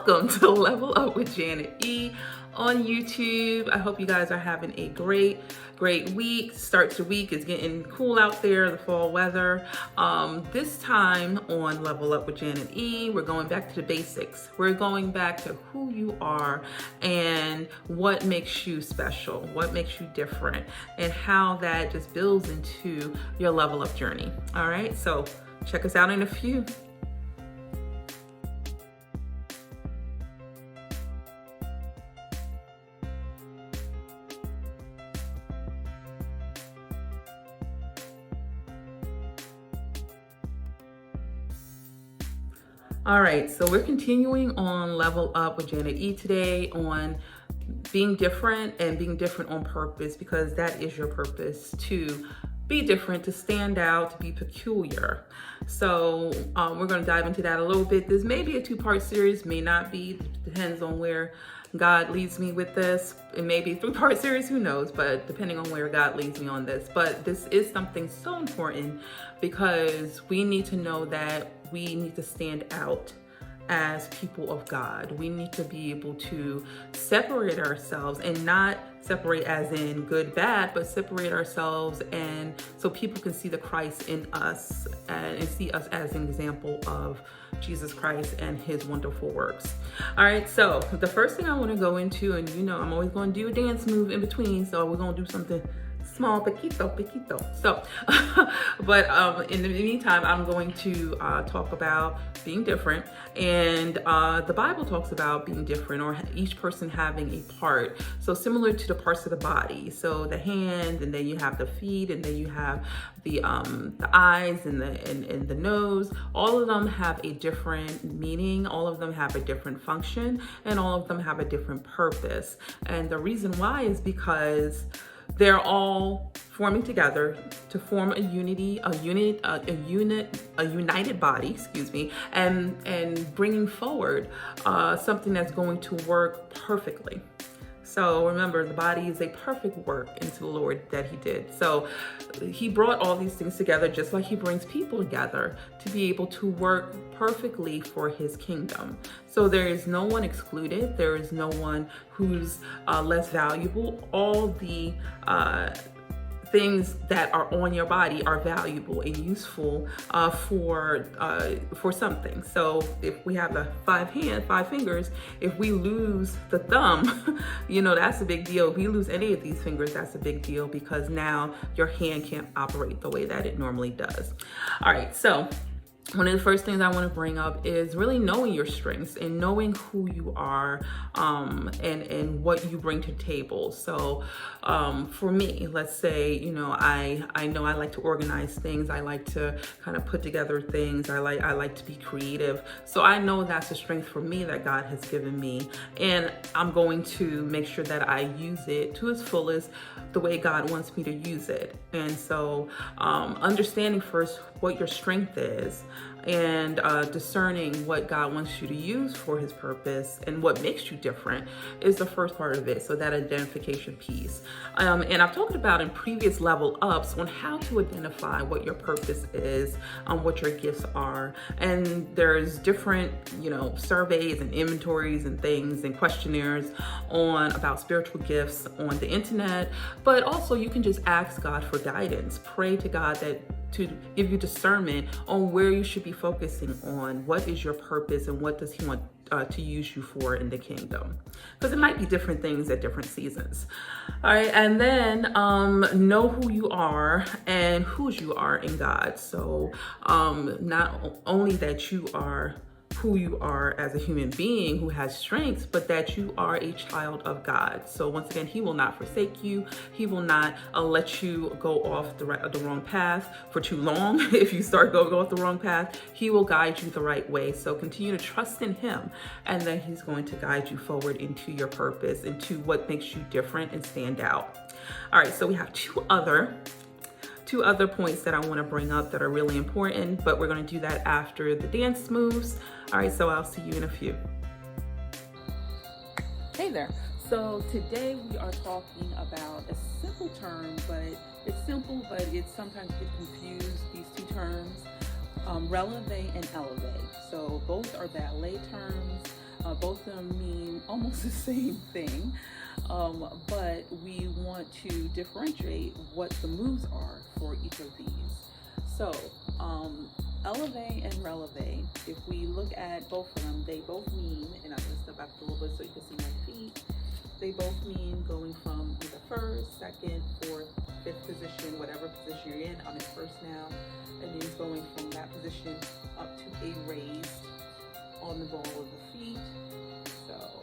Welcome to Level Up with Janet E on YouTube. I hope you guys are having a great week. Start to week. It's getting cool out there, the fall weather. This time on Level Up with Janet E, we're going back to the basics. We're going back to who you are and what makes you special, what makes you different, and how that just builds into your level up journey. All right, so check us out in a few. All right, so we're continuing on Level Up with Janet E today on being different and being different on purpose, because that is your purpose, to be different, to stand out, to be peculiar. So we're going to dive into that a little bit. This may be a two-part series, may not be, depends on where God leads me with this. It may be a three-part series, who knows, but depending on where God leads me on this. But this is something so important because we need to know that we need to stand out as people of God. We need to be able to separate ourselves, and not separate as in good, bad, but separate ourselves, and so people can see the Christ in us and see us as an example of Jesus Christ and his wonderful works. All right, so the first thing I want to go into, and you know I'm always going to do a dance move in between, so we're going to do something small, pequito. So, but in the meantime, I'm going to talk about being different. And the Bible talks about being different, or each person having a part. So similar to the parts of the body. So the hand, and then you have the feet, and then you have the eyes and the nose. All of them have a different meaning. All of them have a different function, and all of them have a different purpose. And the reason why is because they're all forming together to form a united body, and bringing forward something that's going to work perfectly. So remember, the body is a perfect work into the Lord that he did. So he brought all these things together, just like he brings people together to be able to work perfectly for his kingdom. So there is no one excluded. There is no one who's less valuable. All the things that are on your body are valuable and useful for something. So if we have the five fingers, if we lose the thumb, that's a big deal. If we lose any of these fingers, that's a big deal, because now your hand can't operate the way that it normally does. All right, so one of the first things I want to bring up is really knowing your strengths and knowing who you are, and what you bring to the table. So for me, let's say, I know I like to organize things. I like to kind of put together things. I like to be creative. So I know that's a strength for me that God has given me, and I'm going to make sure that I use it to its fullest, the way God wants me to use it. And so understanding first what your strength is, and discerning what God wants you to use for his purpose and what makes you different is the first part of it. So that identification piece. And I've talked about in previous level ups on how to identify what your purpose is, what your gifts are. And there's different, surveys and inventories and things and questionnaires about spiritual gifts on the internet. But also you can just ask God for guidance. Pray to God to give you discernment on where you should be focusing on, what is your purpose and what does he want to use you for in the kingdom, because it might be different things at different seasons. All right, and then know who you are and whose you are in God. So not only that you are who you are as a human being who has strengths, but that you are a child of God. So once again, he will not forsake you. He will not let you go off the wrong path for too long. If you start go off the wrong path, he will guide you the right way. So continue to trust in him, and then he's going to guide you forward into your purpose, into what makes you different and stand out. All right, so we have two other points that I want to bring up that are really important, but we're going to do that after the dance moves. All right, so I'll see you in a few. Hey there. So today we are talking about a simple term, but it's simple, but it sometimes gets confused, these two terms. releve and elevate. So both are ballet terms. Both of them mean almost the same thing, but we want to differentiate what the moves are for each of these. So eleve and releve, if we look at both of them, they both mean, and I'm going to step back a little bit so you can see my feet, they both mean going from either first, second, fourth, fifth position, whatever position you're in. I'm in first now. It means going from that position up to a raise on the ball of the feet. So,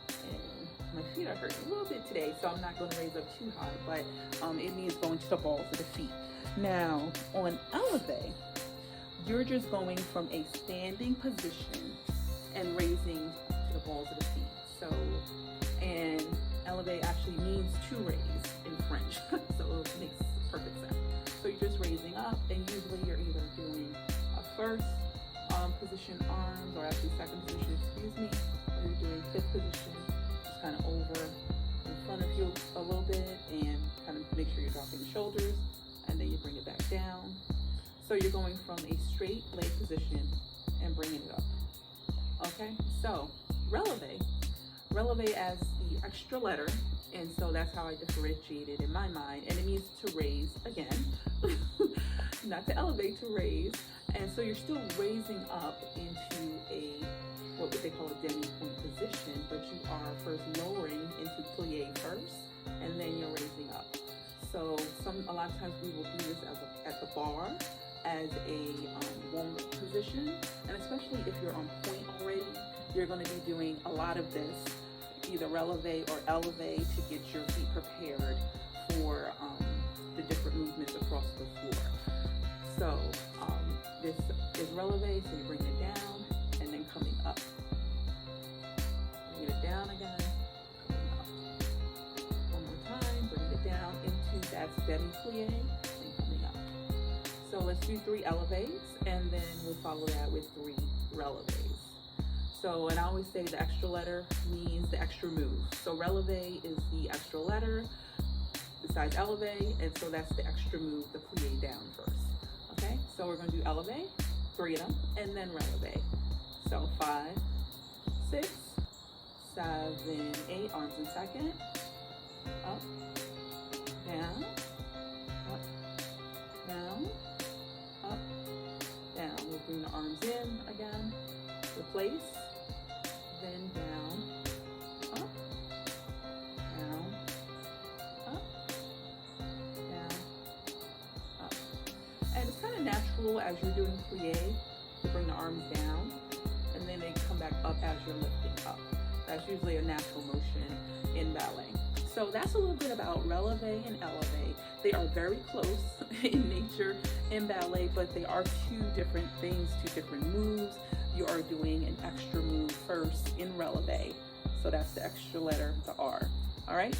and my feet are hurting a little bit today, so I'm not going to raise up too high, but it means going to the balls of the feet. Now, on elevate, you're just going from a standing position and raising to the balls of the feet. So, and elevate actually means to raise in French, so it makes perfect sense. So you're just raising up, and usually you're either doing a first position arms, or actually second position, excuse me, or you're doing fifth position, just kind of over in front of you a little bit, and kind of make sure you're dropping the shoulders, and then you bring it back down. So you're going from a straight leg position and bringing it up. Okay, so releve as the extra letter, and so that's how I differentiate it in my mind, and it means to raise again, not to elevate, to raise. And so you're still raising up into what they call a demi-point position, but you are first lowering into plie first, and then you're raising up. So a lot of times we will do this at the bar as a warm-up position, and especially if you're on point already, you're going to be doing a lot of this, either releve or elevate, to get your feet prepared for the different movements across the floor. So this is releve, so you're bringing it down and then coming up. Bring it down again, coming up. One more time, bring it down into that demi-plie and coming up. So let's do 3 elevates, and then we'll follow that with 3 releves. So, and I always say the extra letter means the extra move. So releve is the extra letter besides elevate, and so that's the extra move, the plie down first. Okay, so we're going to do elevate, 3 of them, and then releve. So 5, 6, 7, 8, arms in second, up, down, up, down, up, down. We'll bring the arms in again, replace, then down, up, down, up, down, up. And it's kind of natural as you're doing plie to bring the arms down, and then they come back up as you're lifting up. That's usually a natural motion in ballet. So that's a little bit about releve and elevate. They are very close in nature in ballet, but they are 2 different things, 2 different moves. You are doing an extra move first in releve. So that's the extra letter, the R. All right?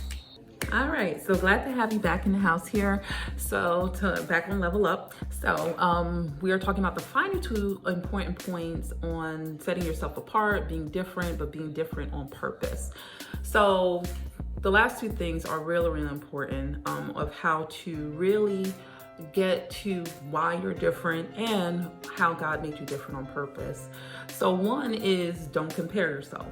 All right, so glad to have you back in the house here. So back on Level Up. So we are talking about the final 2 important points on setting yourself apart, being different, but being different on purpose. So the last 2 things are really, really important of how to really get to why you're different and how God made you different on purpose. So one is don't compare yourself.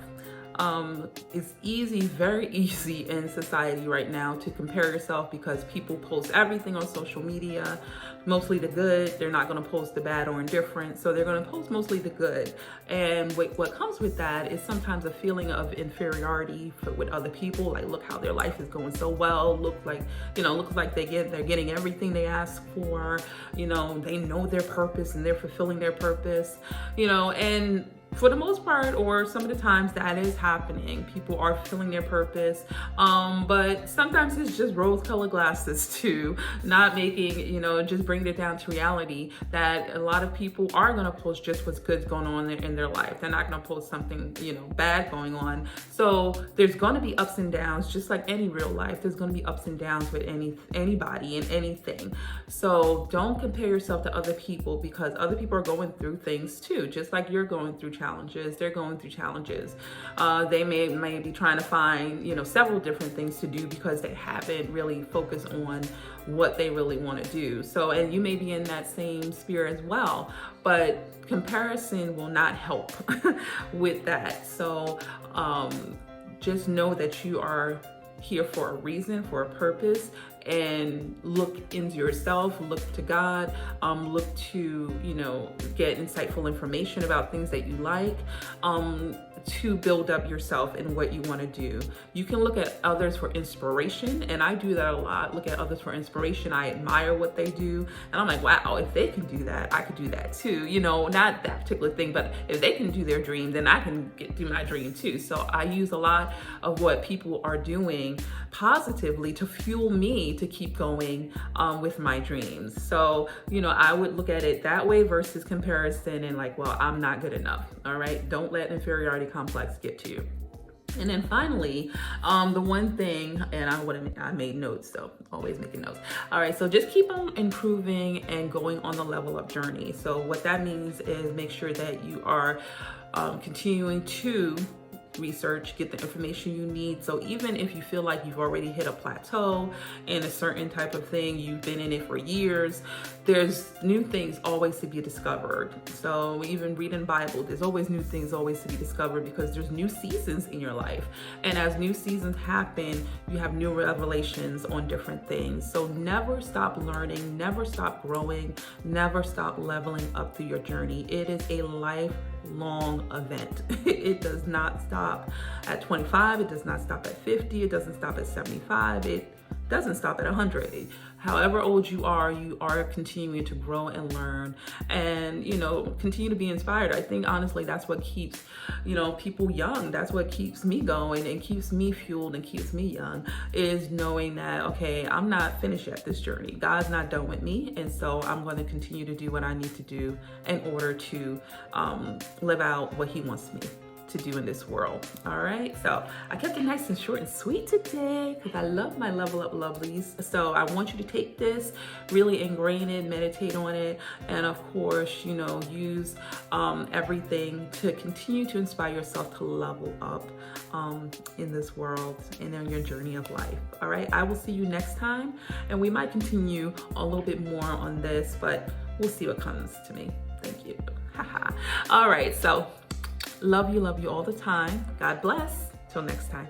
It's easy, very easy in society right now to compare yourself because people post everything on social media, mostly the good. They're not going to post the bad or indifferent, so they're going to post mostly the good. And what comes with that is sometimes a feeling of inferiority with other people. Like, look how their life is going so well. Looks like they're getting everything they ask for. They know their purpose and they're fulfilling their purpose. And for the most part, or some of the times, that is happening. People are fulfilling their purpose, but sometimes it's just rose-colored glasses too, not making, just bringing it down to reality that a lot of people are going to post just what's good going on in their life. They're not going to post something, bad going on. So there's going to be ups and downs, just like any real life. There's going to be ups and downs with anybody and anything. So don't compare yourself to other people, because other people are going through things too, just like you're going through challenges. They're going through challenges. They may be trying to find, you know, several different things to do because they haven't really focused on what they really want to do. So, and you may be in that same spirit as well, but comparison will not help with that. So just know that you are here for a reason, for a purpose, and look into yourself, look to God, look to, you know, get insightful information about things that you like, to build up yourself in what you want to do. You can look at others for inspiration, and I do that a lot. Look at others for inspiration. I admire what they do, and I'm like, wow, if they can do that, I could do that too. You know, not that particular thing, but if they can do their dream, then I can do my dream too. So I use a lot of what people are doing positively to fuel me to keep going with my dreams. So, you know, I would look at it that way versus comparison and like, well, I'm not good enough. All right. Don't let inferiority complex get to you. And then finally, the one thing, and I made notes, so always making notes. All right, so just keep on improving and going on the level up journey. So what that means is make sure that you are continuing to research, get the information you need. So even if you feel like you've already hit a plateau in a certain type of thing, you've been in it for years, there's new things always to be discovered. So even reading Bible, there's always new things always to be discovered because there's new seasons in your life. And as new seasons happen, you have new revelations on different things. So never stop learning, never stop growing, never stop leveling up through your journey. It is a lifelong event. It does not stop at 25. It does not stop at 50. It doesn't stop at 75. It doesn't stop at 100. However old you are continuing to grow and learn and, you know, continue to be inspired. I think honestly, that's what keeps, you know, people young. That's what keeps me going and keeps me fueled and keeps me young, is knowing that, okay, I'm not finished yet this journey. God's not done with me. And so I'm going to continue to do what I need to do in order to live out what he wants me to do in this world. All right, so I kept it nice and short and sweet today because I love my level up lovelies. So I want you to take this, really ingrain it, meditate on it, and of course, you know, use everything to continue to inspire yourself to level up in this world and in your journey of life. All right, I will see you next time, and we might continue a little bit more on this, but we'll see what comes to me. Thank you. All right, so love you all the time. God bless. Till next time.